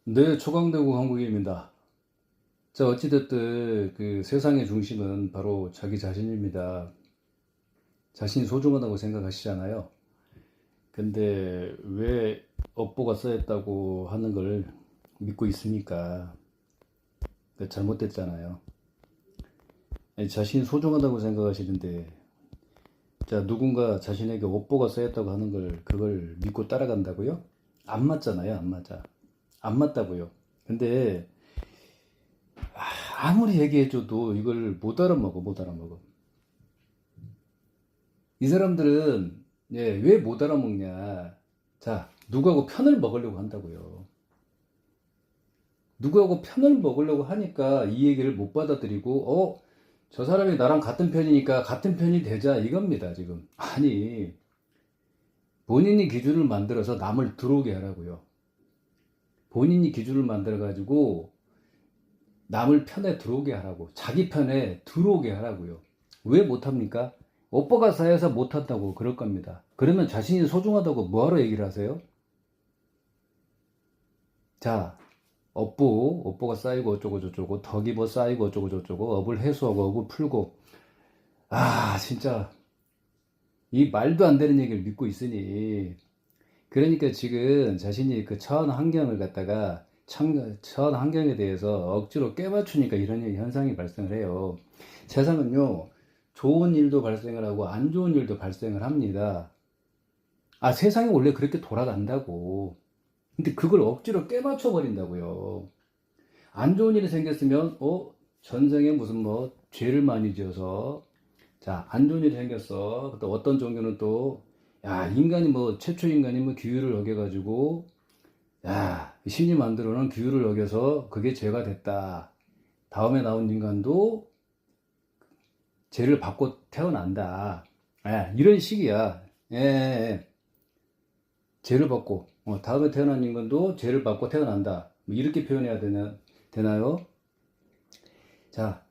네, 초강대국 한국인입니다. 자, 어찌됐든 그 세상의 중심은 바로 자기 자신입니다. 자신이 소중하다고 생각하시잖아요. 근데 왜 업보가 쌓였다고 하는 걸 믿고 있습니까? 그 잘못됐잖아요. 아니, 자신이 소중하다고 생각하시는데, 자, 누군가 자신에게 업보가 쌓였다고 하는 걸 그걸 믿고 따라간다고요? 안 맞잖아요, 안 맞아. 안 맞다고요. 근데 아무리 얘기해줘도 이걸 못 알아먹어, 못 알아먹어. 이 사람들은 왜 못 알아먹냐? 자, 누구하고 편을 먹으려고 한다고요. 누구하고 편을 먹으려고 하니까 이 얘기를 못 받아들이고, 저 사람이 나랑 같은 편이니까 같은 편이 되자 이겁니다, 지금. 아니, 본인이 기준을 만들어서 남을 들어오게 하라고요. 본인이 기준을 만들어가지고 남을 편에 들어오게 하라고. 자기 편에 들어오게 하라고요. 왜 못합니까? 오빠가 쌓여서 못한다고 그럴 겁니다. 그러면 자신이 소중하다고 뭐하러 얘기를 하세요? 자, 업보가 쌓이고 어쩌고저쩌고, 덕이 뭐 쌓이고 어쩌고저쩌고, 업을 해소하고, 업을 풀고, 진짜, 이 말도 안 되는 얘기를 믿고 있으니, 그러니까 지금 자신이 그 처한 환경을 갖다가, 처한 환경에 대해서 억지로 꿰맞추니까 이런 현상이 발생을 해요. 세상은요, 좋은 일도 발생을 하고, 안 좋은 일도 발생을 합니다. 세상이 원래 그렇게 돌아간다고. 근데 그걸 억지로 꿰맞춰 버린다고요. 안 좋은 일이 생겼으면, 전생에 무슨 뭐, 죄를 많이 지어서, 자, 안 좋은 일이 생겼어. 또 어떤 종교는 또, 야, 인간이 뭐, 최초 인간이 뭐, 규율을 어겨가지고, 야, 신이 만들어 놓은 규율을 어겨서 그게 죄가 됐다. 다음에 나온 인간도 죄를 받고 태어난다. 이런 식이야. 예, 예, 예. 죄를 받고, 다음에 태어난 인간도 죄를 받고 태어난다. 뭐 이렇게 표현해야 되나요? 자,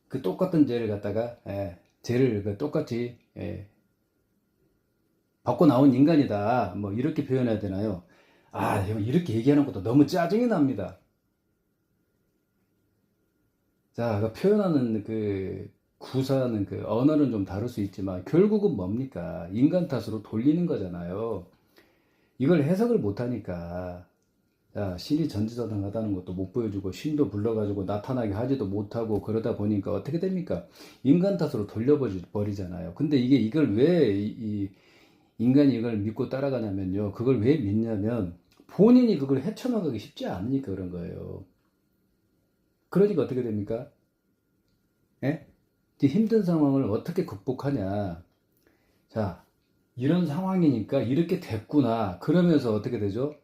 그 똑같은 죄를 갖다가 죄를 그 똑같이 받고 나온 인간이다. 뭐 이렇게 표현해야 되나요? 이렇게 얘기하는 것도 너무 짜증이 납니다. 자, 그 표현하는 그 구사하는 그 언어는 좀 다를 수 있지만 결국은 뭡니까? 인간 탓으로 돌리는 거잖아요. 이걸 해석을 못하니까 자, 신이 전지전능하다는 것도 못 보여주고 신도 불러가지고 나타나게 하지도 못하고 그러다 보니까 어떻게 됩니까? 인간 탓으로 돌려버리잖아요. 근데 이걸 왜 인간이 이걸 믿고 따라가냐면요. 그걸 왜 믿냐면 본인이 그걸 헤쳐나가기 쉽지 않으니까 그런 거예요. 그러니까 어떻게 됩니까? 예? 이 힘든 상황을 어떻게 극복하냐. 자, 이런 상황이니까 이렇게 됐구나. 그러면서 어떻게 되죠?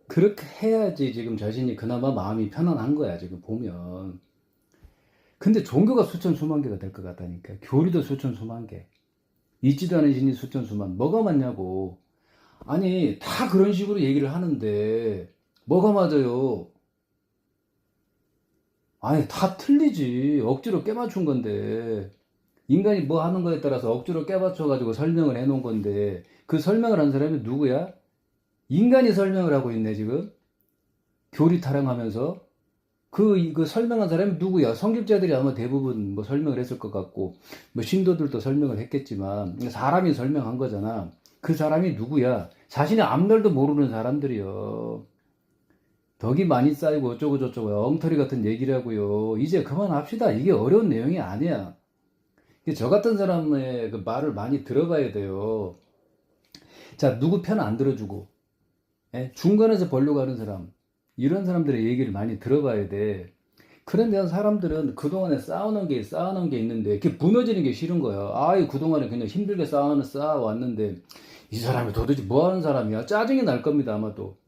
그렇게 해야지 지금 자신이 그나마 마음이 편안한 거야, 지금 보면. 근데 종교가 수천 수만 개가 될 것 같다니까. 교리도 수천 수만 개. 있지도 않은 신이 수천 수만. 뭐가 맞냐고. 아니, 다 그런 식으로 얘기를 하는데, 뭐가 맞아요? 아니, 다 틀리지. 억지로 깨맞춘 건데. 인간이 뭐 하는 거에 따라서 억지로 깨맞춰가지고 설명을 해놓은 건데, 그 설명을 한 사람이 누구야? 인간이 설명을 하고 있네, 지금. 교리 타령하면서. 그 설명한 사람이 누구야? 성직자들이 아마 대부분 뭐 설명을 했을 것 같고, 뭐 신도들도 설명을 했겠지만, 사람이 설명한 거잖아. 그 사람이 누구야? 자신의 앞날도 모르는 사람들이요. 덕이 많이 쌓이고 어쩌고저쩌고 엉터리 같은 얘기를 하고요. 이제 그만합시다. 이게 어려운 내용이 아니야. 저 같은 사람의 그 말을 많이 들어봐야 돼요. 자, 누구 편 안 들어주고, 중간에서 보려고 하는 사람, 이런 사람들의 얘기를 많이 들어봐야 돼. 그러면 사람들은 그동안에 쌓아놓은 게 있는데, 그게 무너지는 게 싫은 거야. 그동안에 그냥 힘들게 쌓아왔는데, 이 사람이 도대체 뭐 하는 사람이야? 짜증이 날 겁니다, 아마도.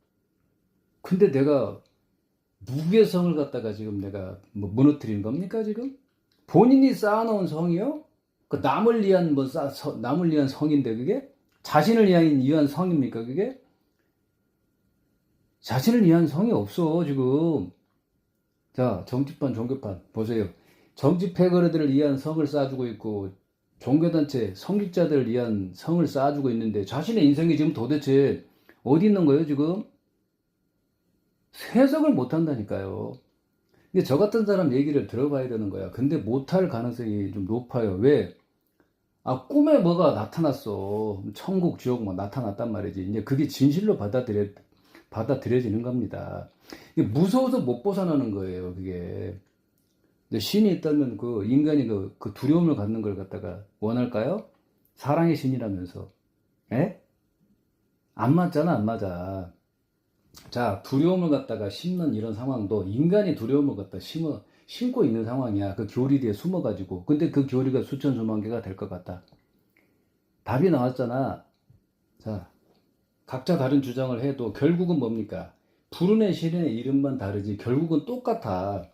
근데 내가 누구의 성을 갖다가 지금 내가 뭐 무너뜨린 겁니까, 지금? 본인이 쌓아놓은 성이요? 그 남을 위한 남을 위한 성인데 그게? 자신을 위한 성입니까, 그게? 자신을 위한 성이 없어, 지금. 자, 정치판, 종교판, 보세요. 정치 패거리들을 위한 성을 쌓아주고 있고, 종교단체, 성직자들을 위한 성을 쌓아주고 있는데, 자신의 인생이 지금 도대체 어디 있는 거예요, 지금? 해석을 못 한다니까요. 근데 저 같은 사람 얘기를 들어봐야 되는 거야. 근데 못할 가능성이 좀 높아요. 왜? 아, 꿈에 뭐가 나타났어. 천국, 지옥 뭐 나타났단 말이지. 이제 그게 진실로 받아들여지는 겁니다. 이게 무서워서 못 벗어나는 거예요, 그게. 근데 신이 있다면 그 인간이 그 두려움을 갖는 걸 갖다가 원할까요? 사랑의 신이라면서. 에? 안 맞잖아, 안 맞아. 자, 두려움을 갖다가 심는 이런 상황도 인간이 두려움을 갖다 심고 있는 상황이야. 그 교리 뒤에 숨어가지고. 근데 그 교리가 수천 수만 개가 될 것 같다. 답이 나왔잖아. 자, 각자 다른 주장을 해도 결국은 뭡니까? 불운의 신의 이름만 다르지 결국은 똑같아.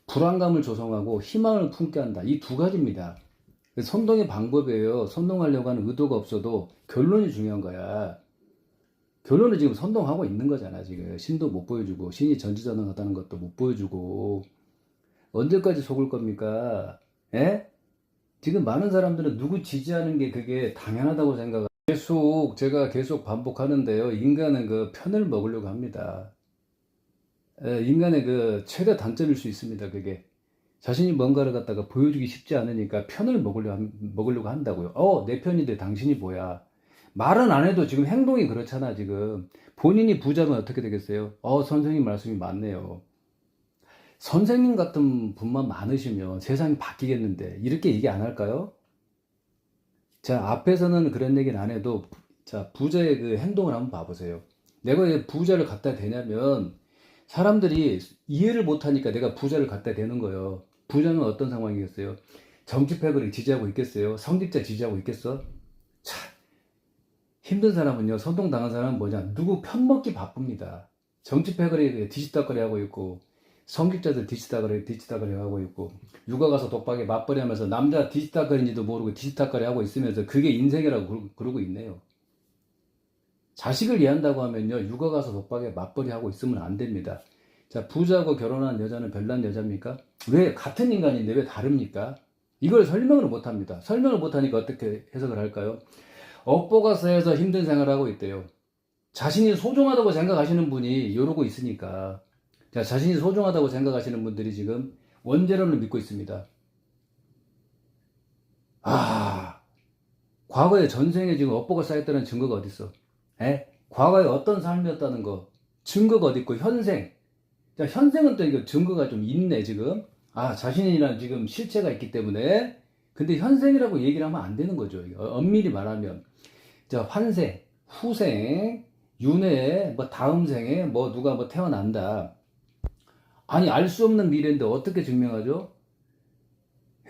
불안감을 조성하고 희망을 품게 한다. 이 두 가지입니다. 선동의 방법이에요. 선동하려고 하는 의도가 없어도 결론이 중요한 거야. 결론은 지금 선동하고 있는 거잖아. 지금 신도 못 보여주고 신이 전지전능하다는 것도 못 보여주고 언제까지 속을 겁니까? 에? 지금 많은 사람들은 누구 지지하는 게 그게 당연하다고 생각하고 제가 계속 반복하는데요. 인간은 그 편을 먹으려고 합니다. 인간의 그 최대 단점일 수 있습니다. 그게 자신이 뭔가를 갖다가 보여주기 쉽지 않으니까 편을 먹으려고 한다고요. 내 편인데 당신이 뭐야? 말은 안 해도 지금 행동이 그렇잖아, 지금. 본인이 부자면 어떻게 되겠어요? 선생님 말씀이 맞네요. 선생님 같은 분만 많으시면 세상이 바뀌겠는데, 이렇게 얘기 안 할까요? 자, 앞에서는 그런 얘기는 안 해도, 자, 부자의 그 행동을 한번 봐보세요. 내가 왜 부자를 갖다 대냐면, 사람들이 이해를 못하니까 내가 부자를 갖다 대는 거예요. 부자는 어떤 상황이겠어요? 정치패거리 지지하고 있겠어요? 성직자 지지하고 있겠어? 참, 힘든 사람은요, 선동당한 사람은 뭐냐? 누구 편먹기 바쁩니다. 정치패거리 뒤치다거리 하고 있고, 성직자들 뒤치다거리 하고 있고, 육아 가서 독박에 맞벌이 하면서 남자 뒤치다거리인지도 모르고 뒤치다거리 하고 있으면서 그게 인생이라고 그러고 있네요. 자식을 이해한다고 하면요, 육아 가서 독박에 맞벌이 하고 있으면 안 됩니다. 자, 부자하고 결혼한 여자는 별난 여자입니까? 왜 같은 인간인데 왜 다릅니까? 이걸 설명을 못 합니다. 설명을 못 하니까 어떻게 해석을 할까요? 업보가 쌓여서 힘든 생활을 하고 있대요. 자신이 소중하다고 생각하시는 분이 이러고 있으니까. 자, 자신이 소중하다고 생각하시는 분들이 지금 원죄론을 믿고 있습니다. 과거에 전생에 지금 업보가 쌓였다는 증거가 어디 있어? 과거에 어떤 삶이었다는 거 증거가 어디 있고 현생. 자, 현생은 또 이거 증거가 좀 있네 지금. 자신이란 지금 실체가 있기 때문에. 근데 현생이라고 얘기를 하면 안 되는 거죠. 엄밀히 말하면. 자, 환생, 후생, 윤회, 뭐 다음 생에 뭐 누가 뭐 태어난다. 아니, 알 수 없는 미래인데 어떻게 증명하죠?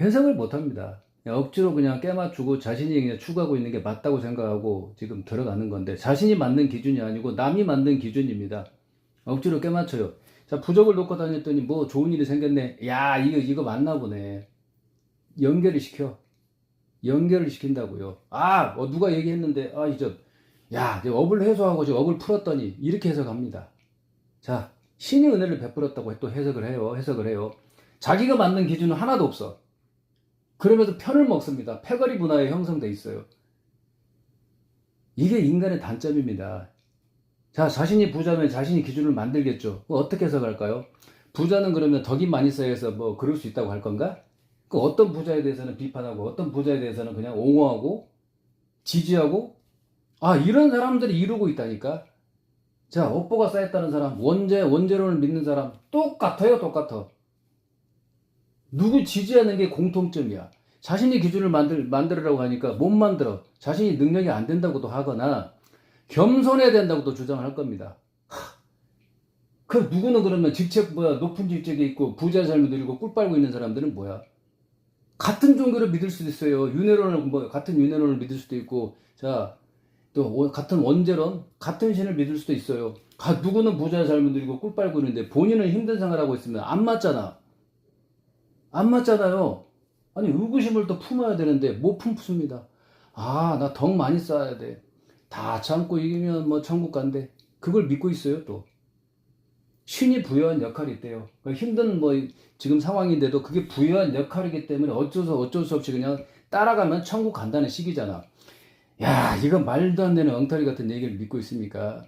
해석을 못 합니다. 억지로 그냥 깨맞추고 자신이 그냥 추구하고 있는 게 맞다고 생각하고 지금 들어가는 건데 자신이 맞는 기준이 아니고 남이 만든 기준입니다. 억지로 깨맞춰요. 자, 부적을 놓고 다녔더니 뭐 좋은 일이 생겼네. 야, 이거 맞나 보네. 연결을 시켜. 연결을 시킨다고요. 누가 얘기했는데, 이제 업을 해소하고 지금 업을 풀었더니 이렇게 해석합니다. 자, 신이 은혜를 베풀었다고 또 해석을 해요. 자기가 맞는 기준은 하나도 없어. 그러면서 편을 먹습니다. 패거리 문화에 형성돼 있어요. 이게 인간의 단점입니다. 자, 자신이 부자면 자신이 기준을 만들겠죠. 어떻게 해석할까요? 부자는 그러면 덕이 많이 쌓여서 뭐 그럴 수 있다고 할 건가? 그 어떤 부자에 대해서는 비판하고 어떤 부자에 대해서는 그냥 옹호하고 지지하고 이런 사람들이 이루고 있다니까. 자, 업보가 쌓였다는 사람, 원죄론을 믿는 사람 똑같아요, 똑같아. 누구 지지하는 게 공통점이야. 자신이 기준을 만들으라고 하니까 못 만들어. 자신이 능력이 안 된다고도 하거나 겸손해야 된다고도 주장할 겁니다. 그 누구는 그러면 높은 직책에 있고 부자의 삶을 누리고 꿀 빨고 있는 사람들은 뭐야? 같은 종교를 믿을 수도 있어요. 같은 윤회론을 믿을 수도 있고, 자, 또 같은 원죄론, 같은 신을 믿을 수도 있어요. 누구는 부자의 삶을 누리고 꿀 빨고 있는데 본인은 힘든 생활하고 있으면 안 맞잖아. 안 맞잖아요. 아니, 의구심을 또 품어야 되는데 못 품습니다. 나 덕 많이 쌓아야 돼. 다 참고 이기면 뭐 천국 간대. 그걸 믿고 있어요, 또. 신이 부여한 역할이 있대요. 힘든 지금 상황인데도 그게 부여한 역할이기 때문에 어쩔 수 없이 그냥 따라가면 천국 간다는 식이잖아. 야, 이거 말도 안 되는 엉터리 같은 얘기를 믿고 있습니까?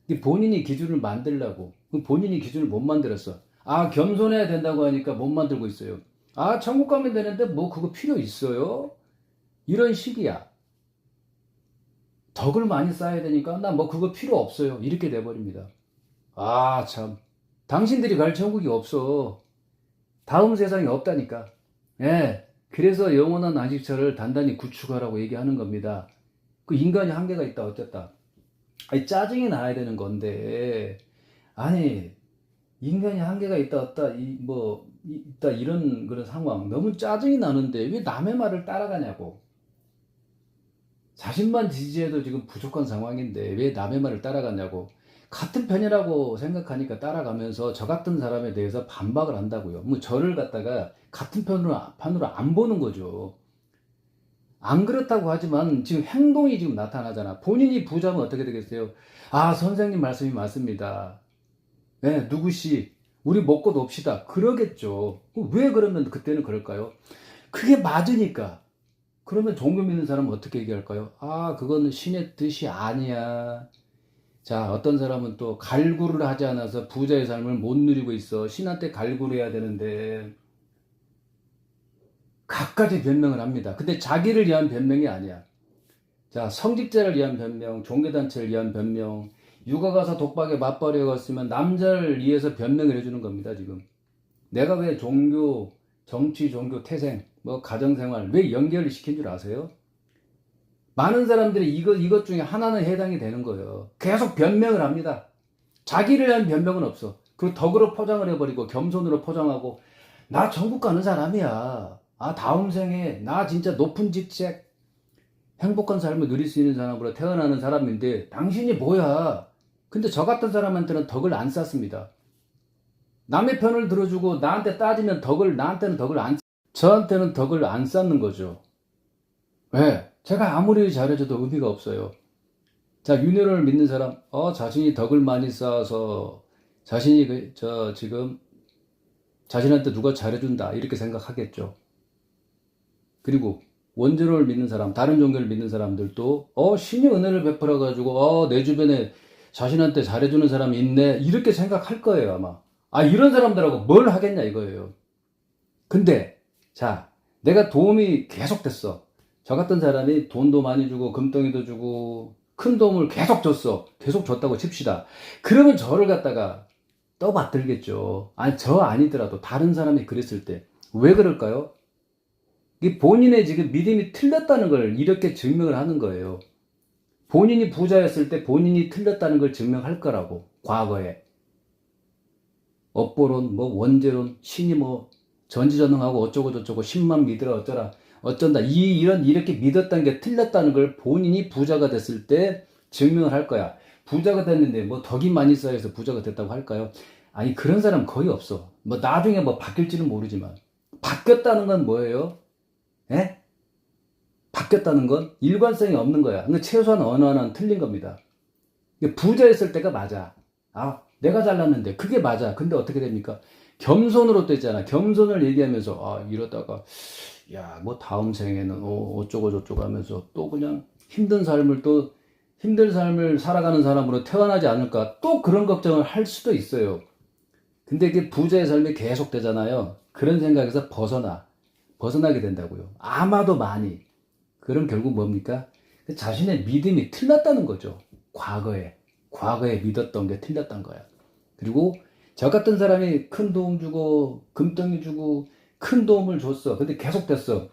이 본인이 기준을 만들려고. 본인이 기준을 못 만들었어. 아, 겸손해야 된다고 하니까 못 만들고 있어요. 아, 천국 가면 되는데 뭐 그거 필요 있어요? 이런 식이야. 덕을 많이 쌓아야 되니까 나 뭐 그거 필요 없어요. 이렇게 돼버립니다. 아, 참. 당신들이 갈 천국이 없어. 다음 세상이 없다니까. 예. 그래서 영원한 안식처를 단단히 구축하라고 얘기하는 겁니다. 그 인간이 한계가 있다, 어쨌다. 아니, 짜증이 나야 되는 건데, 아니, 인간이 한계가 있다, 없다, 있다, 이런 그런 상황. 너무 짜증이 나는데, 왜 남의 말을 따라가냐고. 자신만 지지해도 지금 부족한 상황인데, 왜 남의 말을 따라가냐고. 같은 편이라고 생각하니까 따라가면서 저 같은 사람에 대해서 반박을 한다고요. 뭐 저를 갖다가 같은 편으로 안 보는 거죠. 안 그렇다고 하지만 지금 행동이 지금 나타나잖아. 본인이 부자면 어떻게 되겠어요? 아, 선생님 말씀이 맞습니다. 네, 누구시, 우리 먹고 놉시다. 그러겠죠. 왜 그러면 그때는 그럴까요? 그게 맞으니까. 그러면 종교 믿는 사람은 어떻게 얘기할까요? 아, 그거는 신의 뜻이 아니야. 자, 어떤 사람은 또 갈구를 하지 않아서 부자의 삶을 못 누리고 있어. 신한테 갈구를 해야 되는데 갖가지 변명을 합니다. 근데 자기를 위한 변명이 아니야. 자, 성직자를 위한 변명, 종교단체를 위한 변명, 육아 가서 독박에 맞벌이에 갔으면 남자를 위해서 변명을 해주는 겁니다, 지금. 내가 왜 종교, 정치, 종교, 태생, 뭐 가정생활 왜 연결을 시킨 줄 아세요? 많은 사람들이 이것 중에 하나는 해당이 되는 거예요. 계속 변명을 합니다. 자기를 위한 변명은 없어. 그 덕으로 포장을 해버리고 겸손으로 포장하고 나 천국 가는 사람이야. 아, 다음 생에 나 진짜 높은 직책 행복한 삶을 누릴 수 있는 사람으로 태어나는 사람인데 당신이 뭐야. 근데 저 같은 사람한테는 덕을 안 쌓습니다. 남의 편을 들어주고 나한테 따지면 나한테는 덕을 안, 저한테는 덕을 안 쌓는 거죠. 왜? 제가 아무리 잘해줘도 의미가 없어요. 자, 윤회론을 믿는 사람, 자신이 덕을 많이 쌓아서 자신이 지금 자신한테 누가 잘해준다 이렇게 생각하겠죠. 그리고 원죄론을 믿는 사람, 다른 종교를 믿는 사람들도 신이 은혜를 베풀어 가지고 내 주변에 자신한테 잘해주는 사람이 있네 이렇게 생각할 거예요, 아마. 아, 이런 사람들하고 뭘 하겠냐 이거예요. 근데 자, 내가 도움이 계속 됐어. 저 같은 사람이 돈도 많이 주고 금덩이도 주고 큰 도움을 계속 줬어. 계속 줬다고 칩시다. 그러면 저를 갖다가 떠받들겠죠. 아니, 저 아니더라도 다른 사람이 그랬을 때 왜 그럴까요? 이 본인의 지금 믿음이 틀렸다는 걸 이렇게 증명을 하는 거예요. 본인이 부자였을 때 본인이 틀렸다는 걸 증명할 거라고. 과거에 업보론, 뭐 원죄론, 신이 뭐 전지전능하고 어쩌고 저쩌고 신만 믿으라 어쩌라 어쩐다 이렇게 믿었다는 게 틀렸다는 걸 본인이 부자가 됐을 때 증명을 할 거야. 부자가 됐는데 뭐 덕이 많이 쌓여서 부자가 됐다고 할까요? 아니, 그런 사람 거의 없어. 뭐 나중에 뭐 바뀔지는 모르지만 바뀌었다는 건 뭐예요? 예? 바뀌었다는 건 일관성이 없는 거야. 근데 최소한 어느 하나는 틀린 겁니다. 부자였을 때가 맞아. 아, 내가 잘났는데 그게 맞아. 근데 어떻게 됩니까? 겸손으로 또 있잖아. 겸손을 얘기하면서 이러다가 야, 뭐 다음 생에는 어쩌고 저쩌고 하면서 또 그냥 힘든 삶을 살아가는 사람으로 태어나지 않을까, 또 그런 걱정을 할 수도 있어요. 근데 이게 부자의 삶이 계속 되잖아요. 그런 생각에서 벗어나게 된다고요. 아마도 많이. 그럼 결국 뭡니까? 자신의 믿음이 틀렸다는 거죠. 과거에 믿었던 게 틀렸던 거야. 그리고 저 같은 사람이 큰 도움 주고 금덩이 주고 큰 도움을 줬어. 근데 계속 됐어.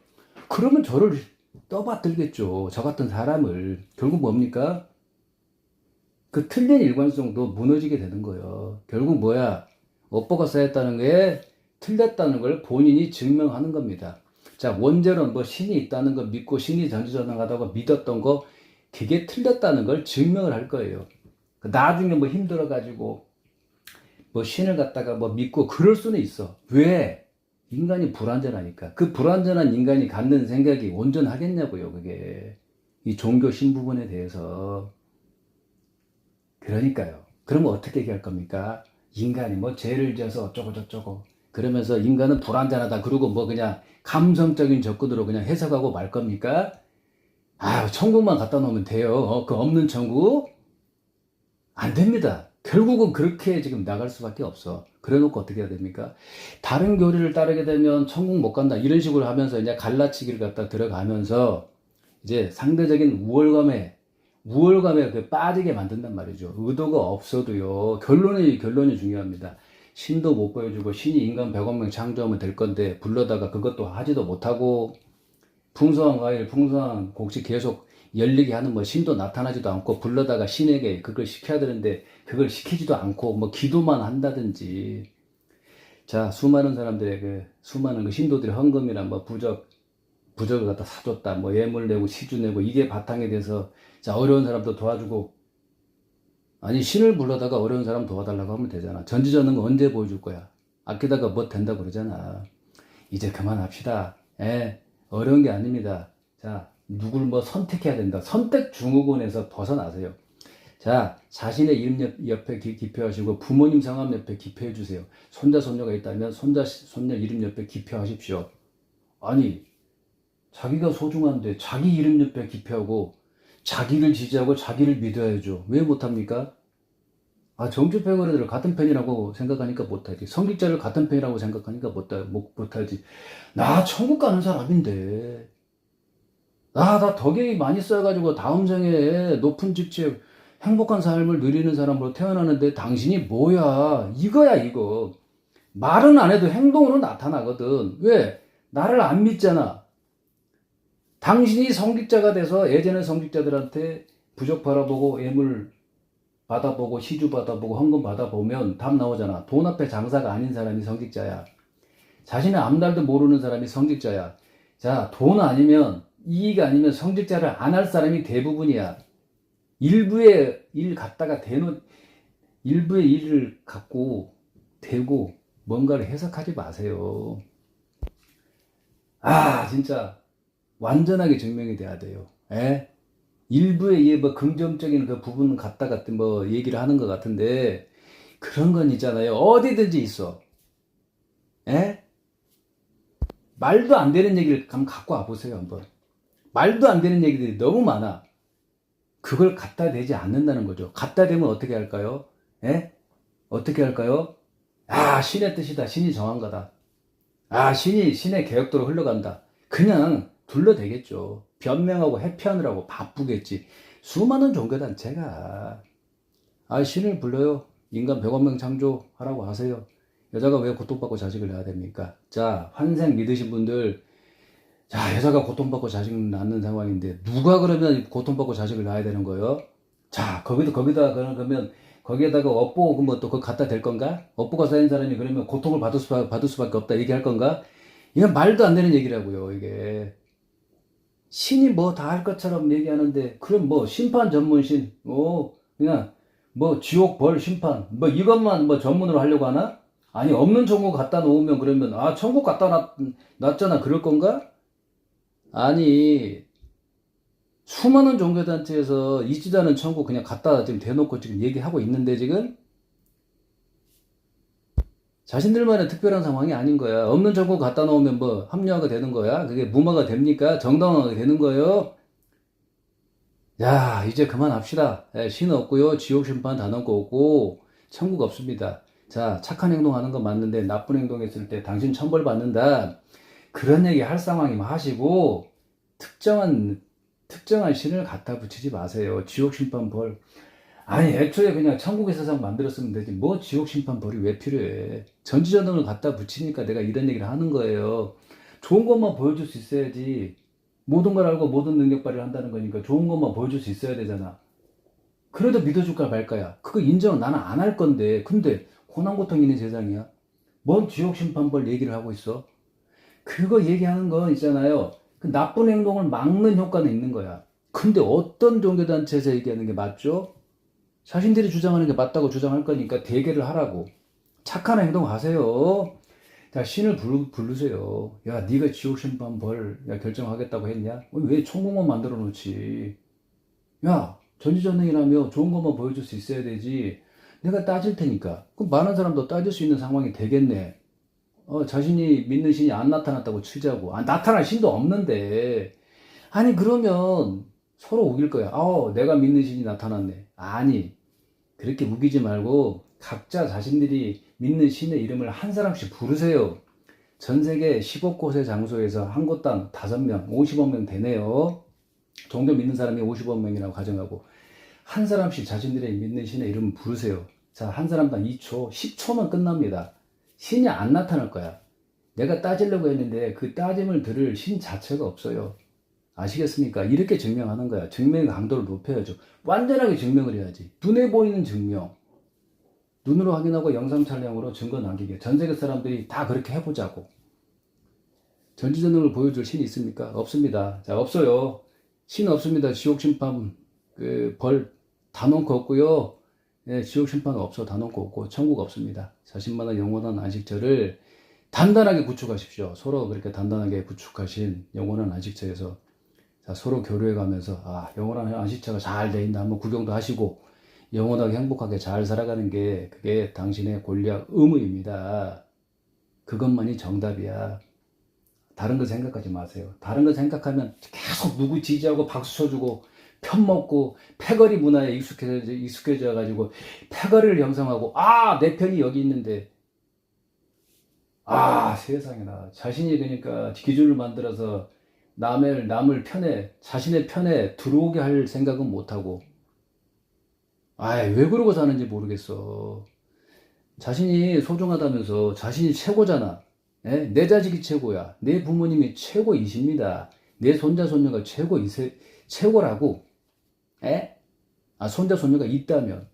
그러면 저를 떠받들겠죠. 저 같은 사람을. 결국 뭡니까? 그 틀린 일관성도 무너지게 되는 거예요. 결국 뭐야? 업보가 쌓였다는 게 틀렸다는 걸 본인이 증명하는 겁니다. 자, 원죄론 뭐 신이 있다는 거 믿고 신이 전지전능하다고 믿었던 거 그게 틀렸다는 걸 증명을 할 거예요. 나중에 뭐 힘들어가지고 뭐 신을 갖다가 뭐 믿고 그럴 수는 있어. 왜? 인간이 불완전하니까. 그 불완전한 인간이 갖는 생각이 온전하겠냐고요, 그게. 이 종교 신부분에 대해서. 그러니까요. 그러면 어떻게 얘기할 겁니까? 인간이 뭐 죄를 지어서 어쩌고 저쩌고 그러면서 인간은 불완전하다 그러고 뭐 그냥 감성적인 접근으로 그냥 해석하고 말 겁니까? 천국만 갖다 놓으면 돼요. 그 없는 천국? 안 됩니다. 결국은 그렇게 지금 나갈 수밖에 없어. 그래 놓고 어떻게 해야 됩니까? 다른 교리를 따르게 되면 천국 못 간다. 이런 식으로 하면서 이제 갈라치기를 갖다 들어가면서 이제 상대적인 우월감에 빠지게 만든단 말이죠. 의도가 없어도요. 결론이 중요합니다. 신도 못 보여주고 신이 인간 100억 명 창조하면 될 건데 불러다가 그것도 하지도 못하고 풍성한 과일, 풍성한 곡식 계속 열리게 하는 뭐 신도 나타나지도 않고 불러다가 신에게 그걸 시켜야 되는데 그걸 시키지도 않고 뭐 기도만 한다든지. 자, 수많은 사람들의 수많은 신도들의 헌금이나 뭐 부적을 갖다 사줬다, 뭐 예물 내고 시주 내고 이게 바탕이 돼서 자, 어려운 사람도 도와주고. 아니, 신을 불러다가 어려운 사람 도와달라고 하면 되잖아. 전지전능은 언제 보여줄 거야? 아끼다가 뭐 된다 그러잖아. 이제 그만합시다. 어려운 게 아닙니다. 자, 누굴 뭐 선택해야 된다. 선택 증후군에서 벗어나세요. 자, 자신의 이름 옆에 기표하시고 부모님 성함 옆에 기표해 주세요. 손자, 손녀가 있다면 손자, 손녀 이름 옆에 기표하십시오. 아니, 자기가 소중한데 자기 이름 옆에 기표하고 자기를 지지하고 자기를 믿어야죠. 왜 못합니까? 정치패거리들 같은 편이라고 생각하니까 못하지. 성직자를 같은 편이라고 생각하니까 못하지. 나 천국 가는 사람인데. 나 덕이 많이 쌓여가지고 다음 생에 높은 직책, 행복한 삶을 누리는 사람으로 태어나는데 당신이 뭐야? 이거야, 이거. 말은 안 해도 행동으로 나타나거든. 왜? 나를 안 믿잖아. 당신이 성직자가 돼서 예전의 성직자들한테 부적 바라보고 예물 받아보고 시주 받아보고 헌금 받아보면 답 나오잖아. 돈 앞에 장사가 아닌 사람이 성직자야. 자신의 앞날도 모르는 사람이 성직자야. 자, 돈 아니면 이익 아니면 성직자를 안 할 사람이 대부분이야. 일부의 일 갖다가 일부의 일을 갖고 대고 뭔가를 해석하지 마세요. 진짜 완전하게 증명이 돼야 돼요. 일부의 뭐 긍정적인 그 부분 갖다가 뭐 얘기를 하는 것 같은데 그런 건 있잖아요. 어디든지 있어. 말도 안 되는 얘기를 한번 갖고 와보세요. 한번. 말도 안 되는 얘기들이 너무 많아. 그걸 갖다 대지 않는다는 거죠. 갖다 대면 어떻게 할까요? 어떻게 할까요? 신의 뜻이다. 신이 정한 거다. 신의 계획대로 흘러간다. 그냥 둘러대겠죠. 변명하고 회피하느라고 바쁘겠지. 수많은 종교단체가 신을 불러요. 인간 100억 명 창조하라고 하세요. 여자가 왜 고통받고 자식을 낳아야 됩니까? 자, 환생 믿으신 분들, 자, 여자가 고통받고 자식 낳는 상황인데 누가 그러면 고통받고 자식을 낳아야 되는 거예요? 자, 거기다가 그러면 거기에다가 업보 뭐 또 그거 갖다 댈 건가? 업보가 쌓인 사람이 그러면 고통을 받을 수밖에 없다 얘기할 건가? 이건 말도 안 되는 얘기라고요. 이게 신이 뭐 다 할 것처럼 얘기하는데 그럼 뭐 심판 전문신 그냥 뭐 지옥 벌 심판 뭐 이것만 뭐 전문으로 하려고 하나? 아니, 없는 천국 갖다 놓으면 그러면 천국 갖다 놨잖아 그럴 건가? 아니, 수많은 종교단체에서 있지도 않은 천국 그냥 갖다 지금 대놓고 지금 얘기하고 있는데 지금 자신들만의 특별한 상황이 아닌 거야. 없는 천국 갖다 놓으면 뭐 합리화가 되는 거야? 그게 무마가 됩니까? 정당화가 되는 거예요? 야, 이제 그만합시다. 신 없고요. 지옥 심판 단언 거 없고 천국 없습니다. 자, 착한 행동하는 건 맞는데 나쁜 행동했을 때 당신 천벌 받는다. 그런 얘기 할 상황이면 하시고 특정한 신을 갖다 붙이지 마세요. 지옥 심판 벌. 애초에 그냥 천국의 세상 만들었으면 되지. 뭐 지옥 심판 벌이 왜 필요해. 전지전능을 갖다 붙이니까 내가 이런 얘기를 하는 거예요. 좋은 것만 보여줄 수 있어야지. 모든 걸 알고 모든 능력 발휘를 한다는 거니까 좋은 것만 보여줄 수 있어야 되잖아. 그래도 믿어줄까 말까야. 그거 인정 나는 안 할 건데. 근데 고난 고통 있는 세상이야. 뭔 지옥 심판 벌 얘기를 하고 있어. 그거 얘기하는 건 있잖아요. 그 나쁜 행동을 막는 효과는 있는 거야. 근데 어떤 종교단체에서 얘기하는 게 맞죠? 자신들이 주장하는 게 맞다고 주장할 거니까 대결을 하라고. 착한 행동 하세요. 자, 신을 부르세요. 야, 네가 지옥 심판 벌 결정하겠다고 했냐? 왜 천국만 만들어 놓지? 야, 전지전능이라며 좋은 것만 보여줄 수 있어야 되지. 내가 따질 테니까. 그럼 많은 사람도 따질 수 있는 상황이 되겠네. 자신이 믿는 신이 안 나타났다고 치자고. 나타날 신도 없는데. 그러면 서로 우길 거야. 내가 믿는 신이 나타났네. 아니, 그렇게 우기지 말고 각자 자신들이 믿는 신의 이름을 한 사람씩 부르세요. 전 세계 15곳의 장소에서 한 곳당 5명, 50억 명 되네요. 종교 믿는 사람이 50억 명이라고 가정하고 한 사람씩 자신들의 믿는 신의 이름을 부르세요. 자, 한 사람당 2초, 10초면 끝납니다. 신이 안 나타날 거야. 내가 따지려고 했는데 그 따짐을 들을 신 자체가 없어요. 아시겠습니까? 이렇게 증명하는 거야. 증명의 강도를 높여야죠. 완전하게 증명을 해야지. 눈에 보이는 증명. 눈으로 확인하고 영상 촬영으로 증거 남기게. 전 세계 사람들이 다 그렇게 해보자고. 전지전능을 보여줄 신이 있습니까? 없습니다. 자, 없어요. 신 없습니다. 지옥심판, 벌 다 놓고 없고요. 예, 지옥심판 없어. 다 놓고 없고, 천국 없습니다. 자신만의 영원한 안식처를 단단하게 구축하십시오. 서로 그렇게 단단하게 구축하신 영원한 안식처에서 자, 서로 교류해 가면서 영원한 안식처가 잘 돼 있나 한번 구경도 하시고 영원하게 행복하게 잘 살아가는 게 그게 당신의 권리와 의무입니다. 그것만이 정답이야. 다른 거 생각하지 마세요. 다른 거 생각하면 계속 누구 지지하고 박수 쳐주고 편먹고 패거리 문화에 익숙해져 가지고 패거리를 형성하고 내 편이 여기 있는데 세상에나 자신이 그러니까 기준을 만들어서 남을 자신의 편에 들어오게 할 생각은 못하고 왜 그러고 사는지 모르겠어. 자신이 소중하다면서 자신이 최고잖아. 예? 내 자식이 최고야. 내 부모님이 최고이십니다. 내 손자 손녀가 최고라고. 예? 손자 손녀가 있다면.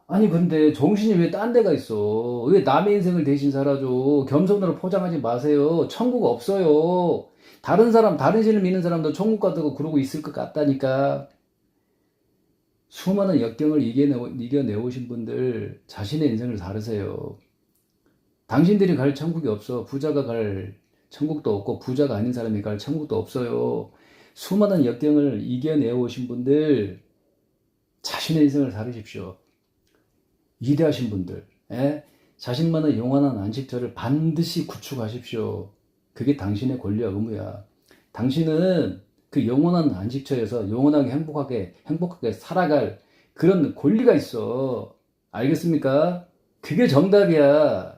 아니 근데 정신이 왜 딴 데가 있어? 왜 남의 인생을 대신 살아줘? 겸손으로 포장하지 마세요. 천국 없어요. 다른 신을 믿는 사람도 천국 가다고 그러고 있을 것 같다니까. 수많은 역경을 이겨내오신 분들 자신의 인생을 살으세요. 당신들이 갈 천국이 없어. 부자가 갈 천국도 없고 부자가 아닌 사람이 갈 천국도 없어요. 수많은 역경을 이겨내오신 분들 자신의 인생을 살으십시오. 위대하신 분들, 자신만의 영원한 안식처를 반드시 구축하십시오. 그게 당신의 권리와 의무야. 당신은 그 영원한 안식처에서 영원하게 행복하게 살아갈 그런 권리가 있어. 알겠습니까? 그게 정답이야.